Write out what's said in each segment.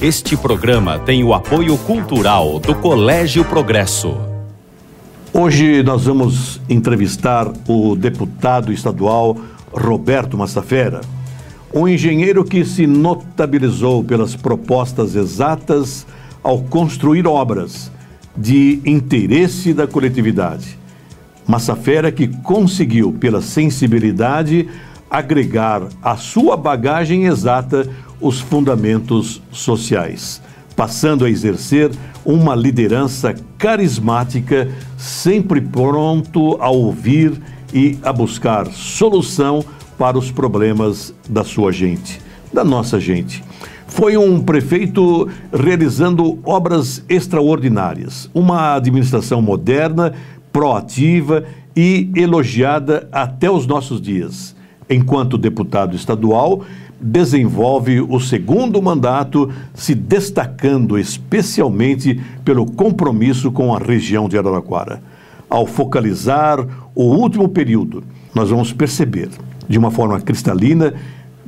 Este programa tem o apoio cultural do Colégio Progresso. Hoje nós vamos entrevistar o deputado estadual Roberto Massafera, um engenheiro que se notabilizou pelas propostas exatas ao construir obras de interesse da coletividade. Massafera que conseguiu, pela sensibilidade, agregar à sua bagagem exata os fundamentos sociais, passando a exercer uma liderança carismática, sempre pronto a ouvir e a buscar solução para os problemas da sua gente, da nossa gente. Foi um prefeito realizando obras extraordinárias, uma administração moderna, proativa e elogiada até os nossos dias. Enquanto deputado estadual, desenvolve o segundo mandato, se destacando especialmente pelo compromisso com a região de Araraquara. Ao focalizar o último período, nós vamos perceber, de uma forma cristalina,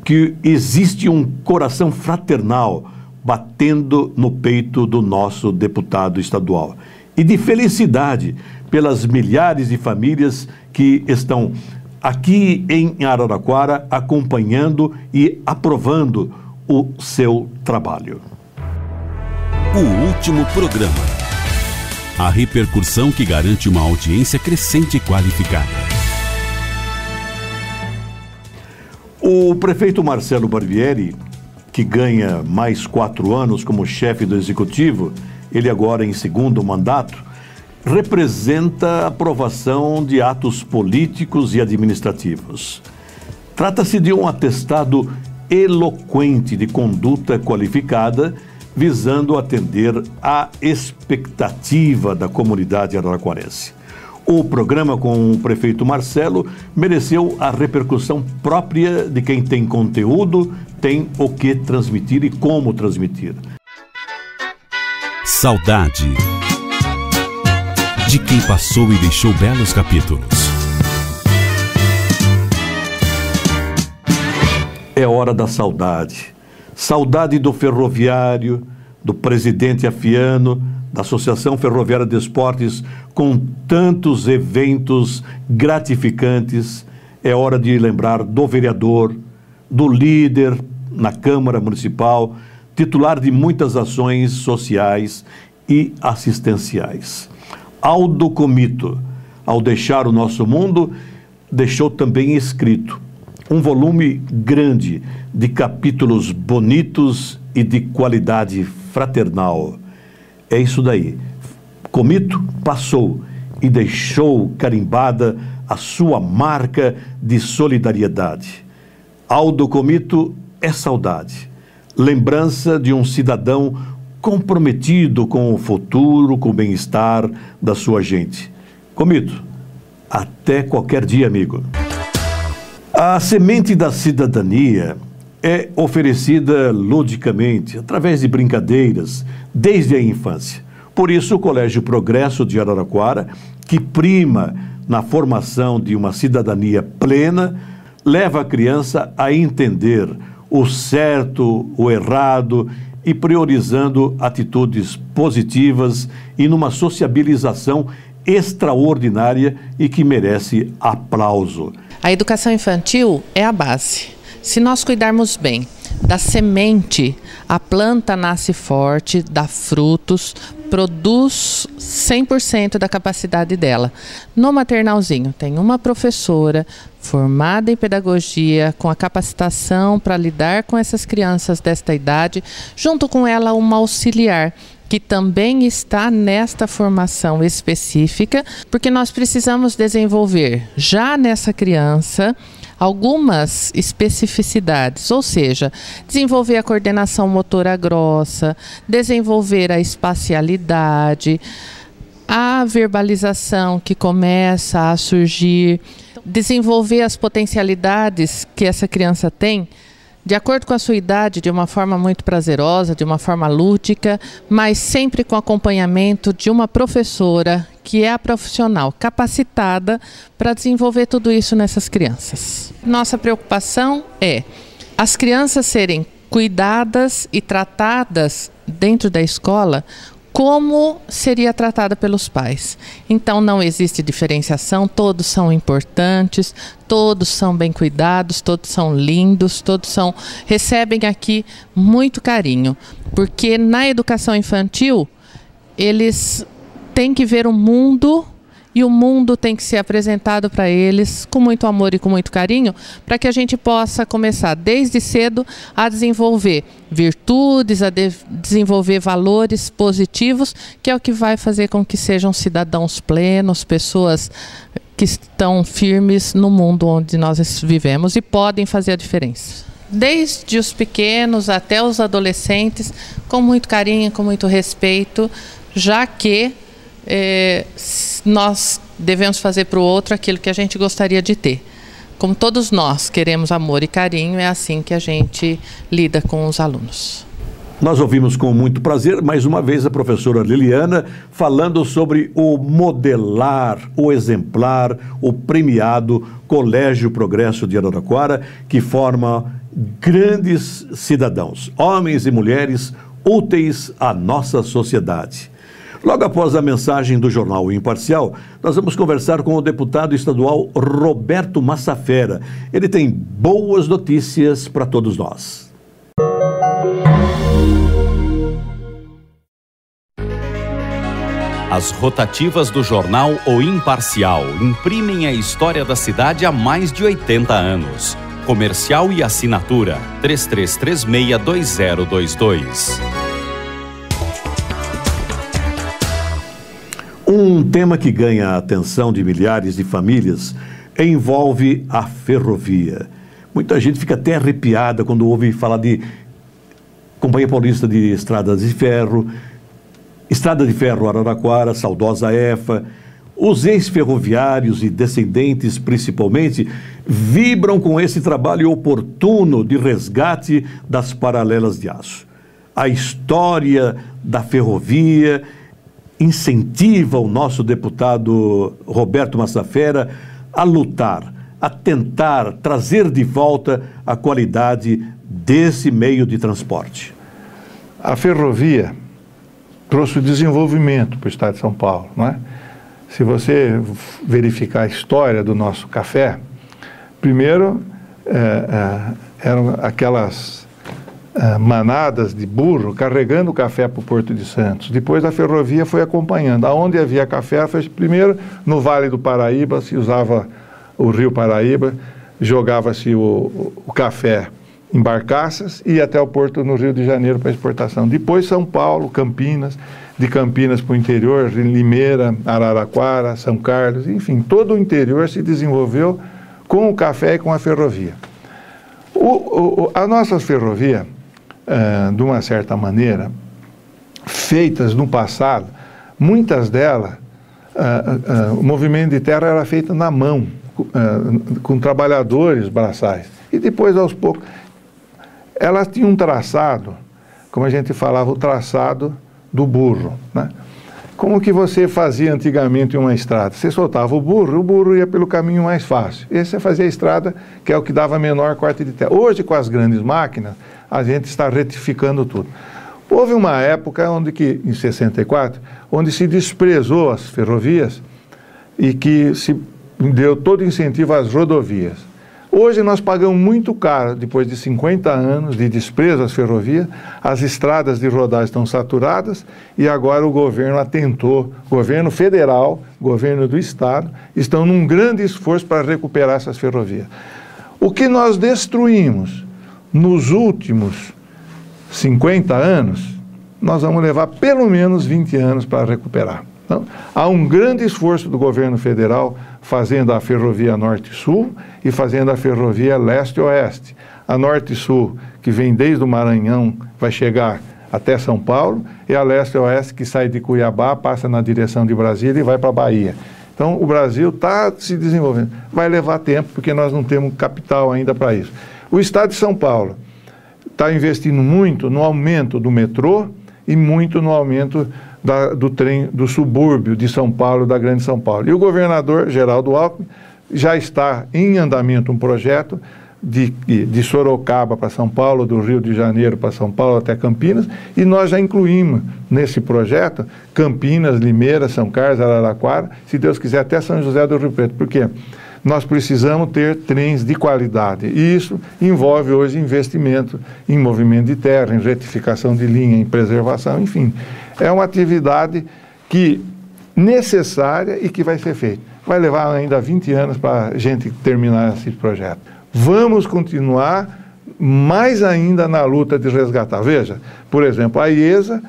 que existe um coração fraternal batendo no peito do nosso deputado estadual. E de felicidade pelas milhares de famílias que estão aqui em Araraquara acompanhando e aprovando o seu trabalho. O último programa. A repercussão que garante uma audiência crescente e qualificada. O prefeito Marcelo Barbieri, que ganha mais 4 anos como chefe do executivo, ele agora em segundo mandato, representa a aprovação de atos políticos e administrativos. Trata-se de um atestado eloquente de conduta qualificada, visando atender à expectativa da comunidade araraquarense. O programa com o prefeito Marcelo mereceu a repercussão própria de quem tem conteúdo, tem o que transmitir e como transmitir. Saudade de quem passou e deixou belos capítulos. É hora da saudade. Saudade do ferroviário, do presidente Afiano, da Associação Ferroviária de Esportes, com tantos eventos gratificantes. É hora de lembrar do vereador, do líder na Câmara Municipal, titular de muitas ações sociais e assistenciais. Aldo Comito, ao deixar o nosso mundo, deixou também escrito um volume grande de capítulos bonitos e de qualidade fraternal. É isso daí. Comito passou e deixou carimbada a sua marca de solidariedade. Aldo Comito é saudade, lembrança de um cidadão comprometido com o futuro, com o bem-estar da sua gente. Comito, até qualquer dia, amigo. A semente da cidadania é oferecida ludicamente, através de brincadeiras, desde a infância. Por isso, o Colégio Progresso de Araraquara, que prima na formação de uma cidadania plena, leva a criança a entender o certo, o errado, e priorizando atitudes positivas e numa sociabilização extraordinária e que merece aplauso. A educação infantil é a base. Se nós cuidarmos bem da semente, a planta nasce forte, dá frutos, produz 100% da capacidade dela. No maternalzinho tem uma professora formada em pedagogia, com a capacitação para lidar com essas crianças desta idade, junto com ela uma auxiliar, que também está nesta formação específica, porque nós precisamos desenvolver já nessa criança algumas especificidades, ou seja, desenvolver a coordenação motora grossa, desenvolver a espacialidade, a verbalização que começa a surgir, desenvolver as potencialidades que essa criança tem, de acordo com a sua idade, de uma forma muito prazerosa, de uma forma lúdica, mas sempre com acompanhamento de uma professora que é a profissional capacitada para desenvolver tudo isso nessas crianças. Nossa preocupação é as crianças serem cuidadas e tratadas dentro da escola como seria tratada pelos pais. Então não existe diferenciação, todos são importantes, todos são bem cuidados, todos são lindos, recebem aqui muito carinho, porque na educação infantil eles têm que ver o mundo e o mundo tem que ser apresentado para eles com muito amor e com muito carinho, para que a gente possa começar desde cedo a desenvolver virtudes, a desenvolver valores positivos, que é o que vai fazer com que sejam cidadãos plenos, pessoas que estão firmes no mundo onde nós vivemos e podem fazer a diferença. Desde os pequenos até os adolescentes, com muito carinho, com muito respeito, já que nós devemos fazer para o outro aquilo que a gente gostaria de ter. Como todos nós queremos amor e carinho, é assim que a gente lida com os alunos. Nós ouvimos com muito prazer, mais uma vez, a professora Liliana falando sobre o modelar, o exemplar, o premiado Colégio Progresso de Araraquara, que forma grandes cidadãos, homens e mulheres úteis à nossa sociedade. Logo após a mensagem do Jornal O Imparcial, nós vamos conversar com o deputado estadual Roberto Massafera. Ele tem boas notícias para todos nós. As rotativas do jornal O Imparcial imprimem a história da cidade há mais de 80 anos. Comercial e assinatura 33362022. Um tema que ganha a atenção de milhares de famílias envolve a ferrovia. Muita gente fica até arrepiada quando ouve falar de Companhia Paulista de Estradas de Ferro, Estrada de Ferro Araraquara, saudosa EFA. Os ex-ferroviários e descendentes, principalmente, vibram com esse trabalho oportuno de resgate das paralelas de aço. A história da ferrovia incentiva o nosso deputado Roberto Massafera a lutar, a tentar trazer de volta a qualidade desse meio de transporte. A ferrovia trouxe o desenvolvimento para o estado de São Paulo, não é? Se você verificar a história do nosso café, primeiro eram aquelas manadas de burro carregando o café para o Porto de Santos. Depois a ferrovia foi acompanhando. Aonde havia café, primeiro no Vale do Paraíba se usava o Rio Paraíba, jogava-se o café em barcaças e ia até o porto no Rio de Janeiro para exportação. Depois São Paulo, Campinas, de Campinas para o interior, Limeira, Araraquara, São Carlos, enfim, todo o interior se desenvolveu com o café e com a ferrovia. A nossa ferrovia, de uma certa maneira, feitas no passado, muitas delas, o movimento de terra era feito na mão, com trabalhadores braçais. E depois, aos poucos, elas tinham um traçado, como a gente falava, o traçado do burro, né? Como que você fazia antigamente uma estrada? Você soltava o burro ia pelo caminho mais fácil. E aí você fazia a estrada, que é o que dava menor corte de terra. Hoje, com as grandes máquinas, a gente está retificando tudo. Houve uma época, em 64, onde se desprezou as ferrovias e que se deu todo incentivo às rodovias. Hoje nós pagamos muito caro, depois de 50 anos de desprezo às ferrovias, as estradas de rodagem estão saturadas e agora o governo atentou, governo federal, governo do estado, estão num grande esforço para recuperar essas ferrovias. O que nós destruímos nos últimos 50 anos, nós vamos levar pelo menos 20 anos para recuperar. Então, há um grande esforço do governo federal fazendo a ferrovia Norte-Sul e fazendo a ferrovia Leste-Oeste. A Norte-Sul, que vem desde o Maranhão, vai chegar até São Paulo, e a Leste-Oeste, que sai de Cuiabá, passa na direção de Brasília e vai para a Bahia. Então, o Brasil está se desenvolvendo. Vai levar tempo, porque nós não temos capital ainda para isso. O estado de São Paulo está investindo muito no aumento do metrô e muito no aumento do trem do subúrbio de São Paulo, da Grande São Paulo. E o governador Geraldo Alckmin já está em andamento um projeto de Sorocaba para São Paulo, do Rio de Janeiro para São Paulo até Campinas, e nós já incluímos nesse projeto Campinas, Limeira, São Carlos, Araraquara, se Deus quiser até São José do Rio Preto. Por quê? Nós precisamos ter trens de qualidade, e isso envolve hoje investimento em movimento de terra, em retificação de linha, em preservação, enfim. É uma atividade necessária e que vai ser feita. Vai levar ainda 20 anos para a gente terminar esse projeto. Vamos continuar mais ainda na luta de resgatar. Veja, por exemplo, a IESA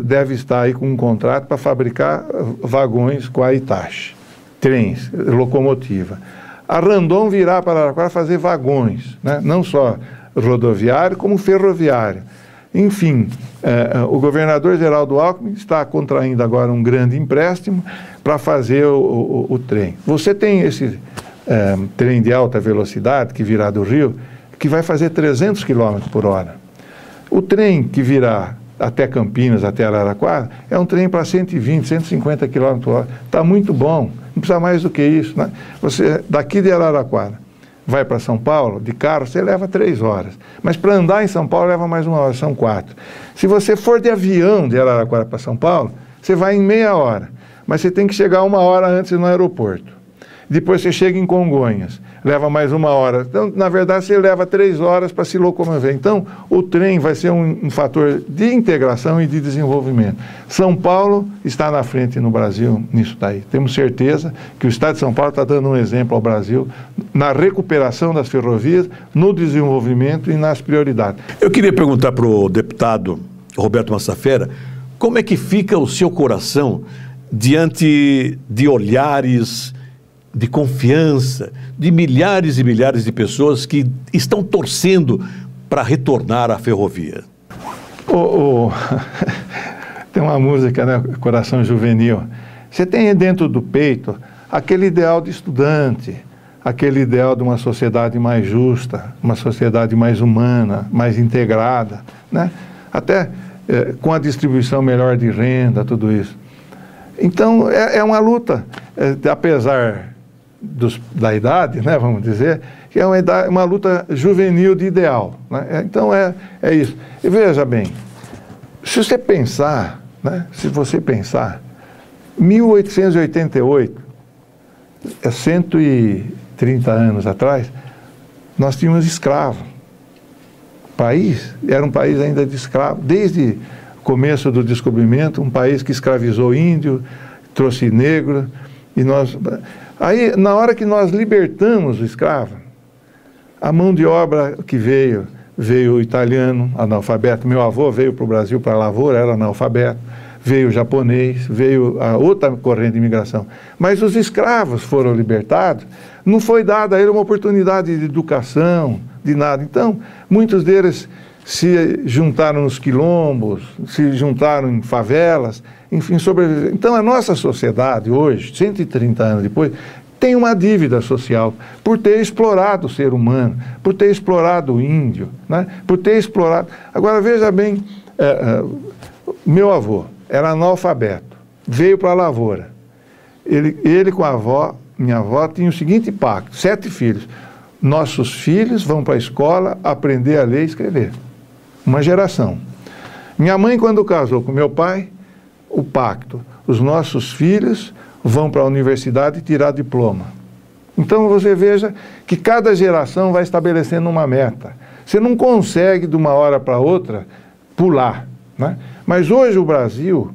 deve estar aí com um contrato para fabricar vagões com a Hitachi, trens, locomotiva. A Randon virá para Araraquara fazer vagões, né? Não só rodoviário, como ferroviário. Enfim, o governador Geraldo Alckmin está contraindo agora um grande empréstimo para fazer o trem. Você tem esse trem de alta velocidade que virá do Rio, que vai fazer 300 km por hora. O trem que virá até Campinas, até Araraquara, é um trem para 120, 150 km por hora. Está muito bom, não precisa mais do que isso, né? Você, daqui de Araraquara, vai para São Paulo, de carro, você leva 3 horas. Mas para andar em São Paulo leva mais 1 hora, são 4. Se você for de avião de Araraquara para São Paulo, você vai em meia hora. Mas você tem que chegar 1 hora antes no aeroporto. Depois você chega em Congonhas, leva mais 1 hora. Então, na verdade, você leva 3 horas para se locomover. Então, o trem vai ser um fator de integração e de desenvolvimento. São Paulo está na frente no Brasil nisso daí. Temos certeza que o Estado de São Paulo está dando um exemplo ao Brasil na recuperação das ferrovias, no desenvolvimento e nas prioridades. Eu queria perguntar para o deputado Roberto Massafera, como é que fica o seu coração diante de olhares de confiança de milhares e milhares de pessoas que estão torcendo para retornar à ferrovia? Tem uma música, né, Coração Juvenil. Você tem dentro do peito aquele ideal de estudante, aquele ideal de uma sociedade mais justa, uma sociedade mais humana, mais integrada, né? Até com a distribuição melhor de renda, tudo isso. Então, é uma luta, apesar da idade, né, vamos dizer, que é uma luta juvenil de ideal, né? Então, é isso. E veja bem, se você pensar, né, 1888, 130 anos atrás, nós tínhamos escravo. O país era um país ainda de escravo, desde o começo do descobrimento, um país que escravizou índio, trouxe negro, e nós... Aí, na hora que nós libertamos o escravo, a mão de obra que veio o italiano, analfabeto. Meu avô veio para o Brasil para a lavoura, era analfabeto. Veio o japonês, veio a outra corrente de imigração. Mas os escravos foram libertados, não foi dada a eles uma oportunidade de educação, de nada. Então, muitos deles se juntaram nos quilombos, se juntaram em favelas, enfim, sobreviveram. Então, a nossa sociedade hoje, 130 anos depois, tem uma dívida social por ter explorado o ser humano, por ter explorado o índio, né? Por ter explorado... Agora, veja bem, meu avô era analfabeto, veio para a lavoura. Ele com a avó, minha avó, tinha o seguinte pacto, 7 filhos. Nossos filhos vão para a escola aprender a ler e escrever. Uma geração. Minha mãe, quando casou com meu pai, o pacto, os nossos filhos vão para a universidade tirar diploma. Então você veja que cada geração vai estabelecendo uma meta. Você não consegue de uma hora para outra pular, né? Mas hoje o Brasil,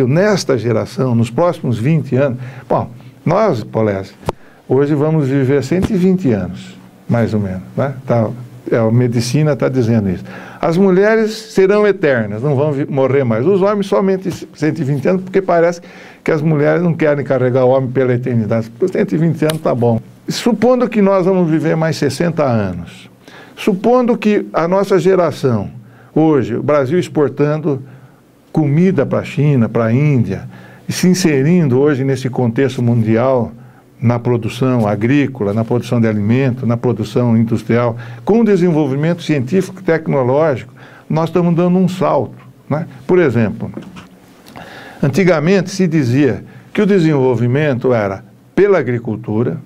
nesta geração, nos próximos 20 anos, bom, nós, Polese, hoje vamos viver 120 anos, mais ou menos, né? A medicina está dizendo isso. As mulheres serão eternas, não vão morrer mais. Os homens somente 120 anos, porque parece que as mulheres não querem carregar o homem pela eternidade. Por 120 anos está bom. Supondo que nós vamos viver mais 60 anos, supondo que a nossa geração, hoje, o Brasil exportando comida para a China, para a Índia, e se inserindo hoje nesse contexto mundial, na produção agrícola, na produção de alimento, na produção industrial, com o desenvolvimento científico e tecnológico, nós estamos dando um salto, né? Por exemplo, antigamente se dizia que o desenvolvimento era pela agricultura,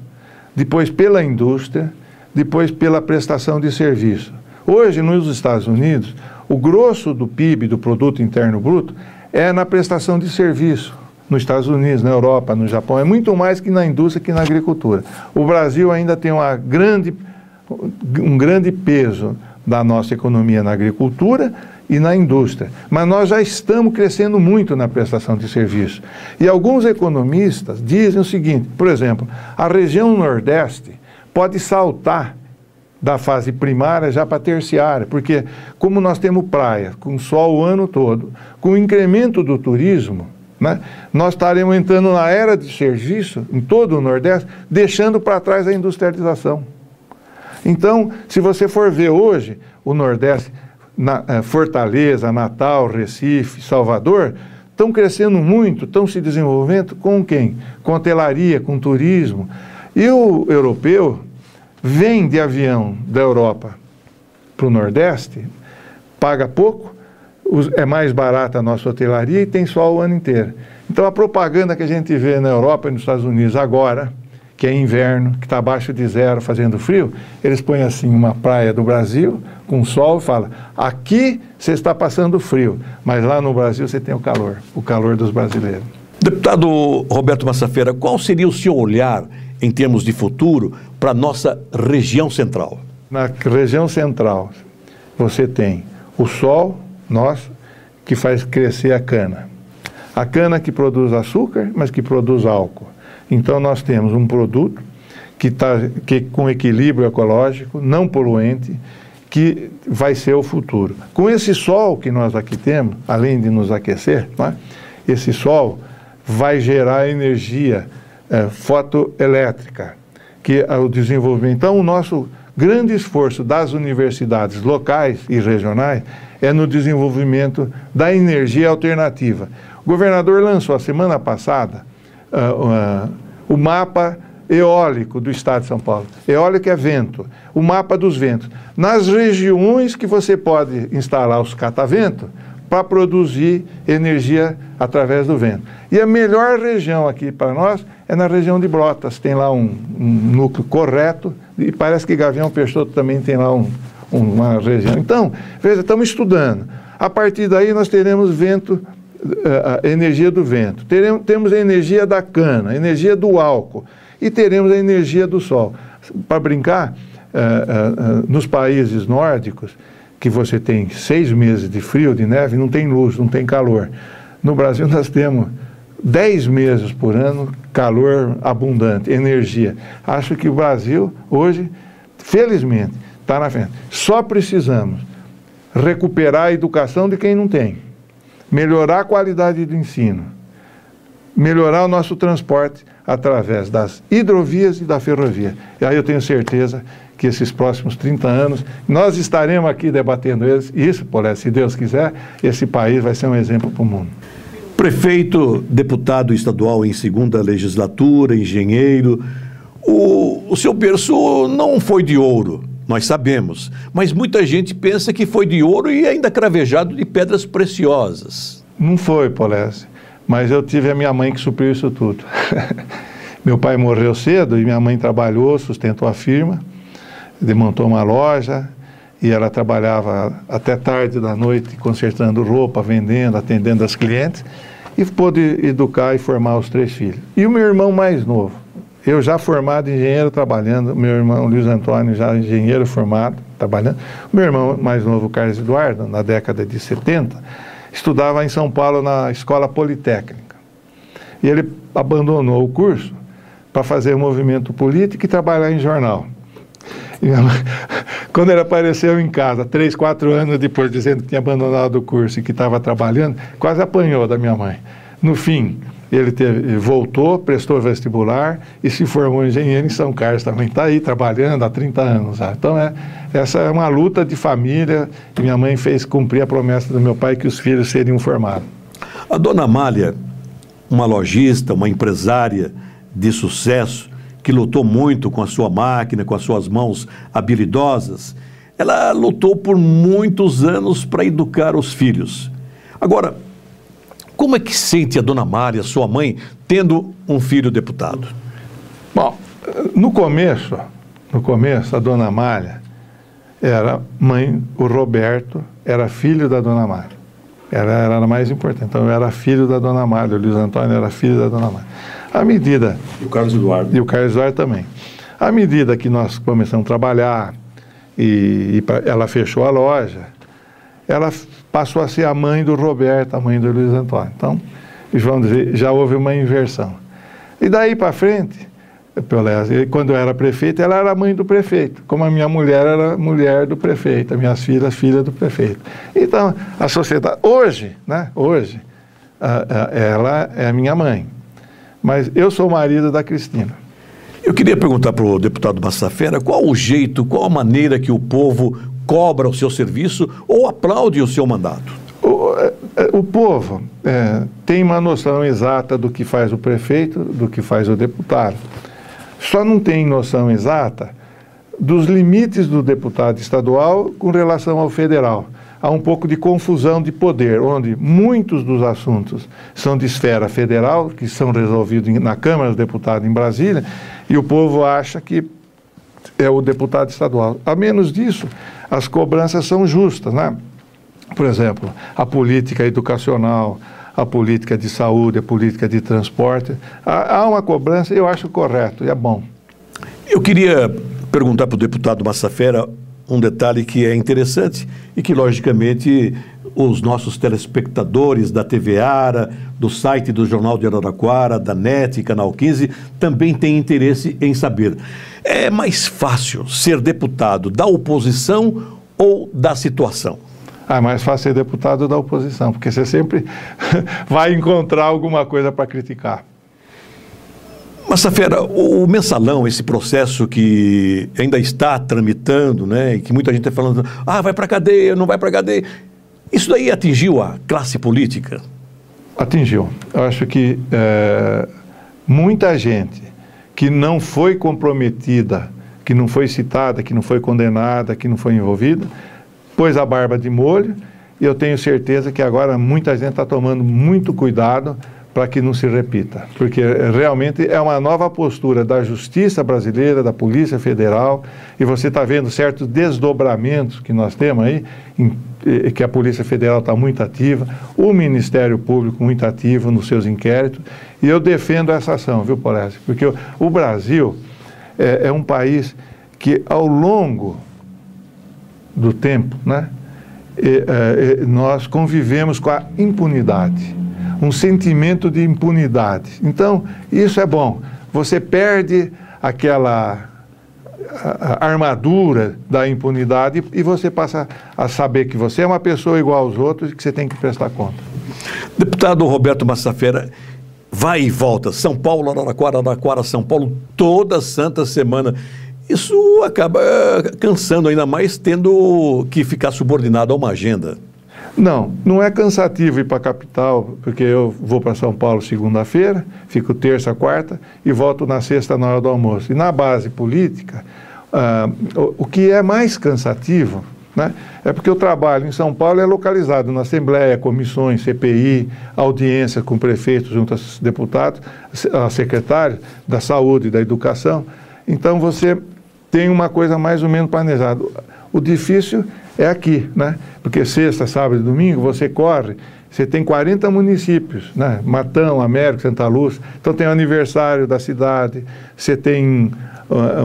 depois pela indústria, depois pela prestação de serviço. Hoje, nos Estados Unidos, o grosso do PIB, do Produto Interno Bruto, é na prestação de serviço. Nos Estados Unidos, na Europa, no Japão, é muito mais que na indústria, que na agricultura. O Brasil ainda tem um grande peso da nossa economia na agricultura e na indústria. Mas nós já estamos crescendo muito na prestação de serviço. E alguns economistas dizem o seguinte, por exemplo, a região Nordeste pode saltar da fase primária já para a terciária, porque como nós temos praia, com sol o ano todo, com o incremento do turismo, né, nós estaremos entrando na era de serviço em todo o Nordeste, deixando para trás a industrialização. Então, se você for ver hoje o Nordeste, Fortaleza, Natal, Recife, Salvador, estão crescendo muito, estão se desenvolvendo com quem? Com hotelaria, com turismo. E o europeu vem de avião da Europa para o Nordeste, paga pouco, é mais barata a nossa hotelaria e tem sol o ano inteiro. Então a propaganda que a gente vê na Europa e nos Estados Unidos agora, que é inverno, que está abaixo de zero, fazendo frio, eles põem assim uma praia do Brasil, com sol, e falam, aqui você está passando frio, mas lá no Brasil você tem o calor dos brasileiros. Deputado Roberto Massafera, qual seria o seu olhar em termos de futuro para a nossa região central? Na região central, você tem o sol nosso, que faz crescer a cana. A cana que produz açúcar, mas que produz álcool. Então nós temos um produto que com equilíbrio ecológico, não poluente, que vai ser o futuro. Com esse sol que nós aqui temos, além de nos aquecer, né, esse sol vai gerar energia fotoelétrica, que é o desenvolvimento. Então o nosso grande esforço das universidades locais e regionais é no desenvolvimento da energia alternativa. O governador lançou a semana passada o mapa eólico do estado de São Paulo. Eólico é vento, o mapa dos ventos. Nas regiões que você pode instalar os cataventos para produzir energia através do vento. E a melhor região aqui para nós é na região de Brotas. Tem lá um núcleo correto e parece que Gavião Peixoto também tem lá uma região. Então, veja, estamos estudando. A partir daí nós teremos vento, a energia do vento. Temos a energia da cana, a energia do álcool e teremos a energia do sol. Para brincar, nos países nórdicos, que você tem 6 meses de frio, de neve, não tem luz, não tem calor. No Brasil nós temos 10 meses por ano, calor abundante, energia. Acho que o Brasil hoje, felizmente, está na frente. Só precisamos recuperar a educação de quem não tem, melhorar a qualidade do ensino, melhorar o nosso transporte através das hidrovias e da ferrovia. E aí eu tenho certeza que esses próximos 30 anos, nós estaremos aqui debatendo isso, Polé, se Deus quiser, esse país vai ser um exemplo para o mundo. Prefeito, deputado estadual em 2ª legislatura, engenheiro, o seu berço não foi de ouro, nós sabemos, mas muita gente pensa que foi de ouro e ainda cravejado de pedras preciosas. Não foi, Polé, mas eu tive a minha mãe que supriu isso tudo. Meu pai morreu cedo e minha mãe trabalhou, sustentou a firma, montou uma loja e ela trabalhava até tarde da noite consertando roupa, vendendo, atendendo as clientes e pôde educar e formar os 3 filhos. E o meu irmão mais novo, eu já formado engenheiro trabalhando, meu irmão Luiz Antônio já engenheiro formado trabalhando, o meu irmão mais novo, Carlos Eduardo, na década de 70, estudava em São Paulo na Escola Politécnica. E ele abandonou o curso para fazer o movimento político e trabalhar em jornal. E quando ele apareceu em casa, 3, 4 anos depois, dizendo que tinha abandonado o curso e que estava trabalhando, quase apanhou da minha mãe. No fim, ele voltou, prestou vestibular e se formou engenheiro em São Carlos também. Está aí trabalhando há 30 anos. Já. Então, essa é uma luta de família e minha mãe fez cumprir a promessa do meu pai que os filhos seriam formados. A dona Amália, uma lojista, uma empresária de sucesso, que lutou muito com a sua máquina, com as suas mãos habilidosas, ela lutou por muitos anos para educar os filhos. Agora, como é que sente a dona Amália, sua mãe, tendo um filho deputado? Bom, no começo, no começo, a Dona Amália era mãe, o Roberto era filho da Dona Amália. Era a mais importante. Então, eu era filho da Dona Amália, o Luiz Antônio era filho da Dona Amália. À medida... E o Carlos Eduardo. E o Carlos Eduardo também. À medida que nós começamos a trabalhar e ela fechou a loja, ela passou a ser a mãe do Roberto, a mãe do Luiz Antônio. Então, vamos dizer, já houve uma inversão. E daí para frente, quando eu era prefeito, ela era mãe do prefeito, como a minha mulher era mulher do prefeito, as minhas filhas, filha do prefeito. Então, a sociedade, hoje, né, hoje, ela é a minha mãe, mas eu sou o marido da Cristina. Eu queria perguntar para o deputado Massafera qual o jeito, qual a maneira que o povo cobra o seu serviço ou aplaude o seu mandato? O povo tem uma noção exata do que faz o prefeito, do que faz o deputado. Só não tem noção exata dos limites do deputado estadual com relação ao federal. Há um pouco de confusão de poder, onde muitos dos assuntos são de esfera federal, que são resolvidos na Câmara dos Deputados em Brasília, e o povo acha que é o deputado estadual. A menos disso, as cobranças são justas, né? Por exemplo, a política educacional, a política de saúde, a política de transporte. Há uma cobrança e eu acho correto, e é bom. Eu queria perguntar para o deputado Massafera um detalhe que é interessante e que, logicamente, os nossos telespectadores da TV Ara, do site do Jornal de Araraquara, da NET, Canal 15, também têm interesse em saber. É mais fácil ser deputado da oposição ou da situação? É mais fácil ser deputado da oposição, porque você sempre vai encontrar alguma coisa para criticar. Massafera, o mensalão, esse processo que ainda está tramitando, né, e que muita gente está falando, vai para a cadeia, não vai para a cadeia, isso daí atingiu a classe política? Atingiu. Eu acho que muita gente que não foi comprometida, que não foi citada, que não foi condenada, que não foi envolvida, pôs a barba de molho, e eu tenho certeza que agora muita gente está tomando muito cuidado para que não se repita, porque realmente é uma nova postura da justiça brasileira, da Polícia Federal, e você está vendo certos desdobramentos que nós temos aí, que a Polícia Federal está muito ativa, o Ministério Público muito ativo nos seus inquéritos, e eu defendo essa ação, viu, Polésio? Porque o Brasil é um país que, ao longo do tempo, né, nós convivemos com a impunidade, um sentimento de impunidade. Então, isso é bom. Você perde aquela armadura da impunidade e você passa a saber que você é uma pessoa igual aos outros e que você tem que prestar conta. Deputado Roberto Massafera, vai e volta, São Paulo, Araraquara, Araraquara, São Paulo, toda santa semana. Isso acaba cansando ainda mais, tendo que ficar subordinado a uma agenda. Não é cansativo ir para a capital, porque eu vou para São Paulo segunda-feira, fico terça, quarta e volto na sexta na hora do almoço. E na base política, o que é mais cansativo, né, é porque o trabalho em São Paulo é localizado na Assembleia, comissões, CPI, audiência com prefeitos junto aos deputados, a secretária da Saúde e da Educação. Então você tem uma coisa mais ou menos planejada. O difícil é aqui, né? Porque sexta, sábado e domingo você corre, você tem 40 municípios, né? Matão, Américo, Santa Lúcia, então tem o aniversário da cidade, você tem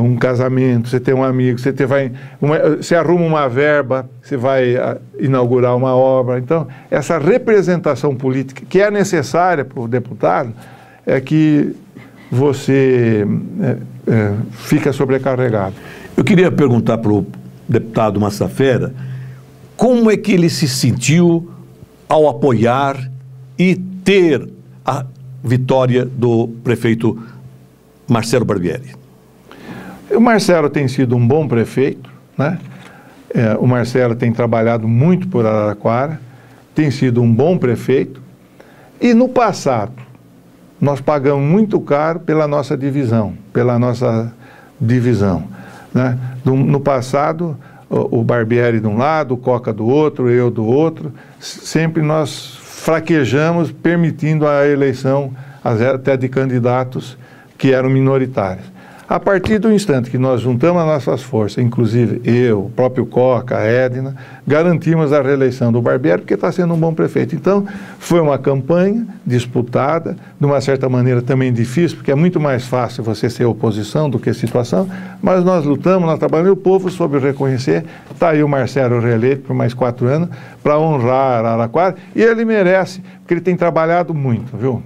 um casamento, você tem um amigo, você arruma uma verba, você vai inaugurar uma obra. Então, essa representação política que é necessária para o deputado é que você fica sobrecarregado. Eu queria perguntar para o deputado Massafera como é que ele se sentiu ao apoiar e ter a vitória do prefeito Marcelo Barbieri. O Marcelo tem sido um bom prefeito, né? O Marcelo tem trabalhado muito por Araraquara, tem sido um bom prefeito, e no passado nós pagamos muito caro pela nossa divisão, né? No passado, o Barbieri de um lado, o Coca do outro, eu do outro, sempre nós fraquejamos, permitindo a eleição até de candidatos que eram minoritários. A partir do instante que nós juntamos as nossas forças, inclusive eu, o próprio Coca, a Edna, garantimos a reeleição do Barbieri, porque está sendo um bom prefeito. Então, foi uma campanha disputada, de uma certa maneira também difícil, porque é muito mais fácil você ser oposição do que situação, mas nós lutamos, nós trabalhamos, e o povo soube reconhecer. Está aí o Marcelo reeleito por mais 4 anos, para honrar Araraquara, e ele merece, porque ele tem trabalhado muito, viu?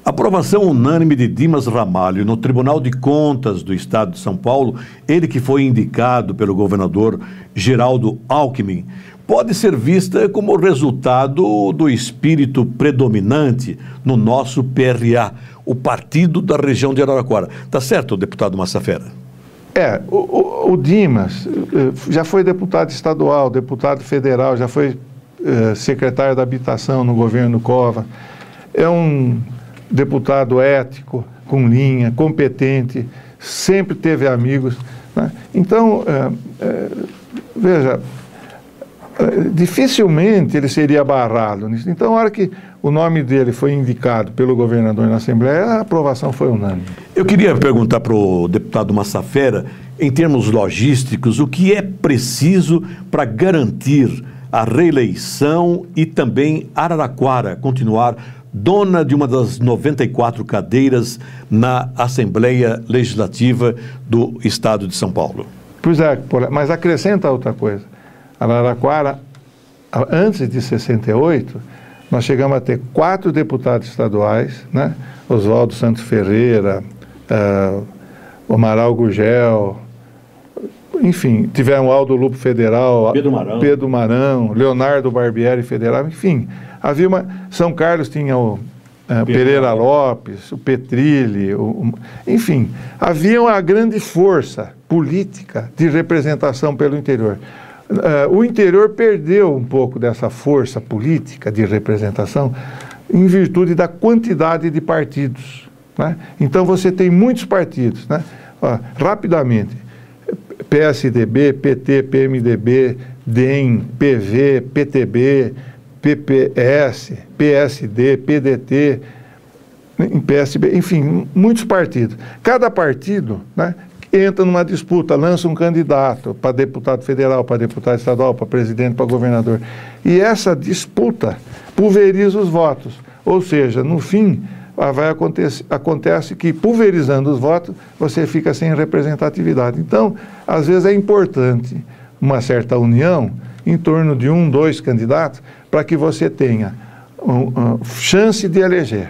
Aprovação unânime de Dimas Ramalho no Tribunal de Contas do Estado de São Paulo, ele que foi indicado pelo governador Geraldo Alckmin, pode ser vista como resultado do espírito predominante no nosso PRA, o partido da região de Araraquara. Tá certo, deputado Massafera? O Dimas já foi deputado estadual, deputado federal, já foi secretário da Habitação no governo Cova. É um deputado ético, com linha, competente, sempre teve amigos, né? Então, veja, dificilmente ele seria barrado nisso. Então, a hora que o nome dele foi indicado pelo governador na Assembleia, a aprovação foi unânime. Eu queria perguntar para o deputado Massafera, em termos logísticos, o que é preciso para garantir a reeleição e também Araraquara continuar dona de uma das 94 cadeiras na Assembleia Legislativa do Estado de São Paulo. Pois é, mas acrescenta outra coisa. Araraquara, antes de 68, nós chegamos a ter 4 deputados estaduais, né? Oswaldo Santos Ferreira, Amaral Gurgel, enfim, tivemos Aldo Lupo Federal, Pedro Marão, Leonardo Barbieri Federal, enfim. Havia São Carlos tinha o Pereira Lopes, o Petrilli, enfim, havia uma grande força política de representação pelo interior. O interior perdeu um pouco dessa força política de representação em virtude da quantidade de partidos, né? Então você tem muitos partidos, né? Rapidamente, PSDB, PT, PMDB, DEM, PV, PTB, PPS, PSD, PDT, PSB, enfim, muitos partidos. Cada partido, né, entra numa disputa, lança um candidato para deputado federal, para deputado estadual, para presidente, para governador. E essa disputa pulveriza os votos. Ou seja, no fim, acontece que, pulverizando os votos, você fica sem representatividade. Então, às vezes é importante uma certa união em torno de 1, 2 candidatos, para que você tenha chance de eleger.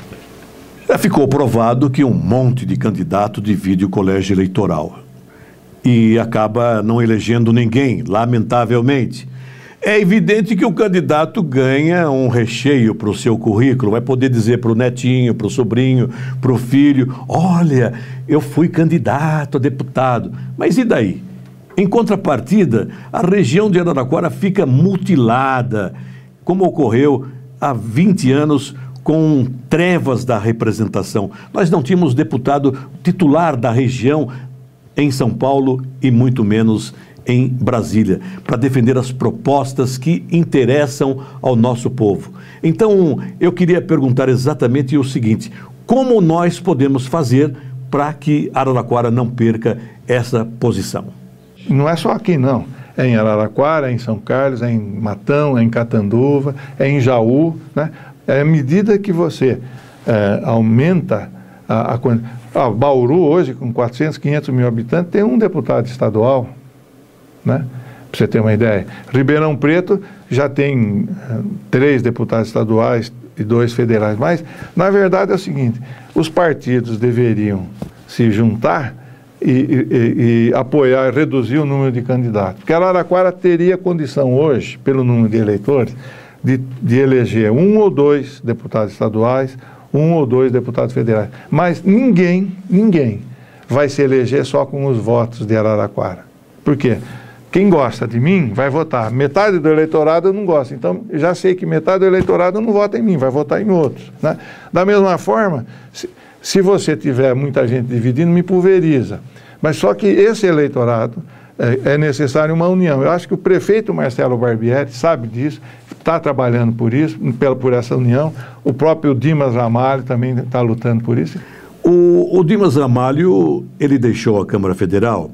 Já ficou provado que um monte de candidato divide o colégio eleitoral e acaba não elegendo ninguém, lamentavelmente. É evidente que o candidato ganha um recheio para o seu currículo, vai poder dizer para o netinho, para o sobrinho, para o filho, olha, eu fui candidato a deputado. Mas e daí? Em contrapartida, a região de Araraquara fica mutilada, como ocorreu há 20 anos com trevas da representação. Nós não tínhamos deputado titular da região em São Paulo e muito menos em Brasília, para defender as propostas que interessam ao nosso povo. Então, eu queria perguntar exatamente o seguinte: como nós podemos fazer para que Araraquara não perca essa posição? Não é só aqui, não. É em Araraquara, é em São Carlos, é em Matão, é em Catanduva, é em Jaú, né? É à medida que você aumenta Bauru hoje, com 400, 500 mil habitantes, tem um deputado estadual, né? Para você ter uma ideia. Ribeirão Preto já tem 3 deputados estaduais e 2 federais. Mas, na verdade, é o seguinte: os partidos deveriam se juntar e apoiar, reduzir o número de candidatos. Porque Araraquara teria condição hoje, pelo número de eleitores, de eleger 1 ou 2 deputados estaduais, 1 ou 2 deputados federais. Mas ninguém vai se eleger só com os votos de Araraquara. Por quê? Quem gosta de mim vai votar. Metade do eleitorado eu não gosto. Então, já sei que metade do eleitorado não vota em mim, vai votar em outros, né? Da mesma forma, se você tiver muita gente dividindo, me pulveriza. Mas só que esse eleitorado é necessário uma união. Eu acho que o prefeito Marcelo Barbieri sabe disso, está trabalhando por isso, por essa união. O próprio Dimas Ramalho também está lutando por isso. O Dimas Ramalho, ele deixou a Câmara Federal.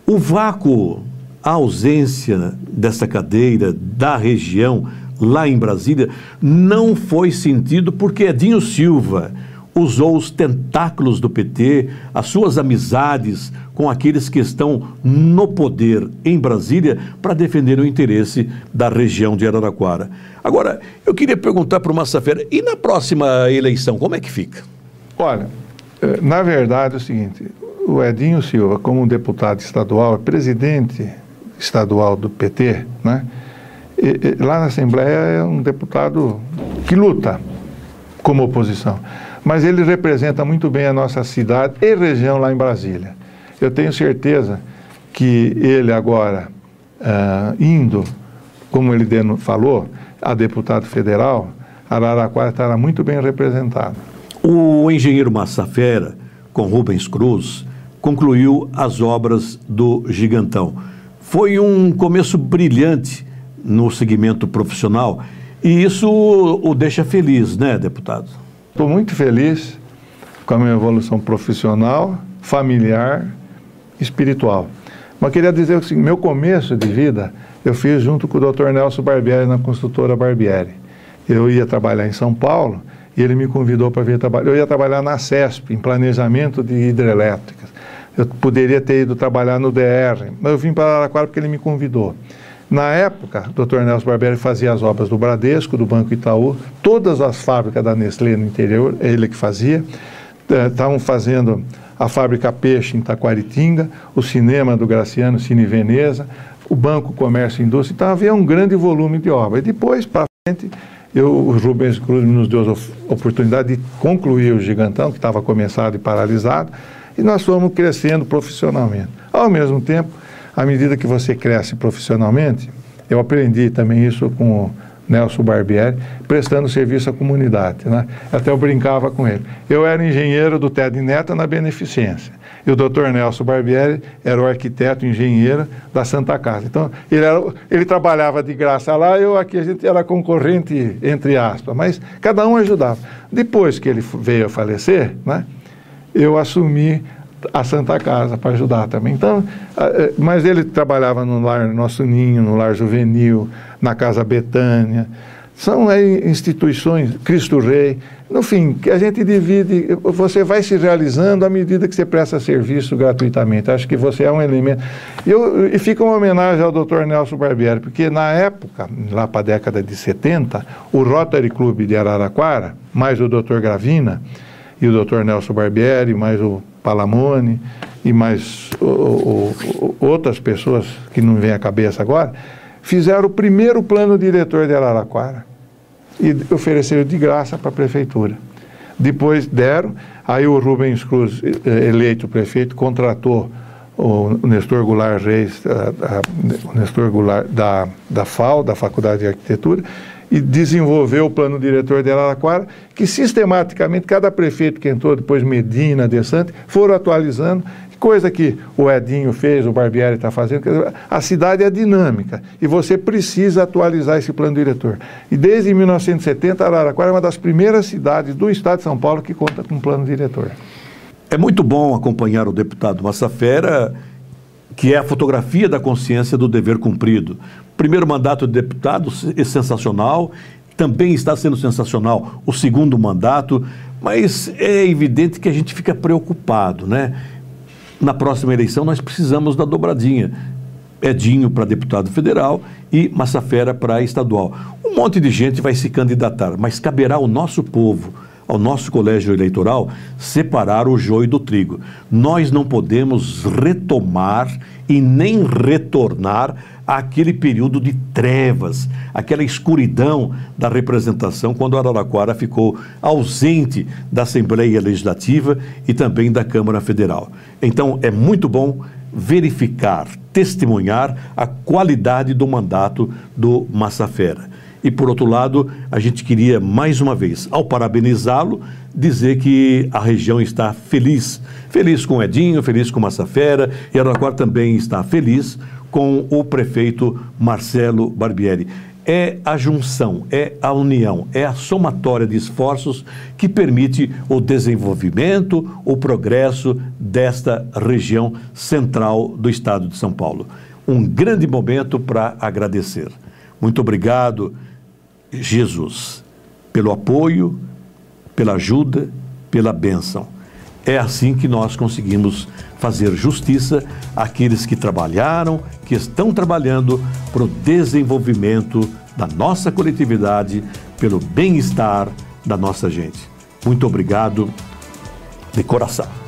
O vácuo, a ausência dessa cadeira da região lá em Brasília não foi sentido porque Edinho Silva usou os tentáculos do PT, as suas amizades com aqueles que estão no poder em Brasília para defender o interesse da região de Araraquara. Agora, eu queria perguntar para o Massafera, e na próxima eleição, como é que fica? Olha, na verdade é o seguinte, o Edinho Silva, como deputado estadual, é presidente estadual do PT, né? Lá na Assembleia é um deputado que luta como oposição, mas ele representa muito bem a nossa cidade e região lá em Brasília. Eu tenho certeza que ele agora, indo, como ele falou, a deputado federal, Araraquara estará muito bem representado. O engenheiro Massafera, com Rubens Cruz, concluiu as obras do Gigantão. Foi um começo brilhante no segmento profissional e isso o deixa feliz, né, deputado? Estou muito feliz com a minha evolução profissional, familiar, espiritual. Mas queria dizer que meu começo de vida eu fiz junto com o Dr. Nelson Barbieri na construtora Barbieri. Eu ia trabalhar em São Paulo e ele me convidou para vir trabalhar. Eu ia trabalhar na CESP, em planejamento de hidrelétricas. Eu poderia ter ido trabalhar no DR, mas eu vim para Araraquara porque ele me convidou. Na época, o Dr. Nelson Barbieri fazia as obras do Bradesco, do Banco Itaú, todas as fábricas da Nestlé no interior, é ele que fazia. Estavam fazendo a fábrica Peixe em Taquaritinga, o cinema do Graciano, Cine Veneza, o Banco Comércio e Indústria. Então havia um grande volume de obra. E depois, para frente, o Rubens Cruz nos deu a oportunidade de concluir o Gigantão, que estava começado e paralisado, e nós fomos crescendo profissionalmente. Ao mesmo tempo, à medida que você cresce profissionalmente, eu aprendi também isso com o Nelson Barbieri, prestando serviço à comunidade, né? Até eu brincava com ele. Eu era engenheiro do TED Neto na Beneficência, e o Dr. Nelson Barbieri era o arquiteto engenheiro da Santa Casa. Então, ele trabalhava de graça lá, aqui a gente era concorrente, entre aspas, mas cada um ajudava. Depois que ele veio a falecer, né, eu assumi a Santa Casa para ajudar também. Então, mas ele trabalhava no Lar Nosso Ninho, no Lar Juvenil, na Casa Betânia. São aí instituições, Cristo Rei. No fim, que a gente divide, você vai se realizando à medida que você presta serviço gratuitamente. Acho que você é um elemento. E fica uma homenagem ao Dr. Nelson Barbieri, porque na época, lá para a década de 70, o Rotary Club de Araraquara, mais o Dr. Gravina, e o Dr. Nelson Barbieri, mais o Palamone e mais outras pessoas que não vêm à cabeça agora, fizeram o primeiro plano diretor de Araraquara e ofereceram de graça para a prefeitura. Depois deram, aí o Rubens Cruz, eleito prefeito, contratou o Nestor Goulart Reis, o Nestor Goulart da FAO, da Faculdade de Arquitetura, e desenvolveu o plano diretor de Araraquara, que sistematicamente cada prefeito que entrou, depois Medina, De Santos, foram atualizando, coisa que o Edinho fez, o Barbieri está fazendo. A cidade é dinâmica e você precisa atualizar esse plano diretor. E desde 1970, Araraquara é uma das primeiras cidades do estado de São Paulo que conta com um plano diretor. É muito bom acompanhar o deputado Massafera, que é a fotografia da consciência do dever cumprido. Primeiro mandato de deputado é sensacional, também está sendo sensacional o segundo mandato, mas é evidente que a gente fica preocupado, né? Na próxima eleição nós precisamos da dobradinha. Edinho para deputado federal e Massafera para estadual. Um monte de gente vai se candidatar, mas caberá ao nosso povo, ao nosso colégio eleitoral, separar o joio do trigo. Nós não podemos retomar e nem retornar àquele período de trevas, aquela escuridão da representação, quando Araraquara ficou ausente da Assembleia Legislativa e também da Câmara Federal. Então, é muito bom verificar, testemunhar a qualidade do mandato do Massafera. E, por outro lado, a gente queria, mais uma vez, ao parabenizá-lo, dizer que a região está feliz. Feliz com o Edinho, feliz com o Massafera, e Araraquara também está feliz com o prefeito Marcelo Barbieri. É a junção, é a união, é a somatória de esforços que permite o desenvolvimento, o progresso desta região central do estado de São Paulo. Um grande momento para agradecer. Muito obrigado, Jesus, pelo apoio, pela ajuda, pela bênção. É assim que nós conseguimos fazer justiça àqueles que trabalharam, que estão trabalhando para o desenvolvimento da nossa coletividade, pelo bem-estar da nossa gente. Muito obrigado de coração.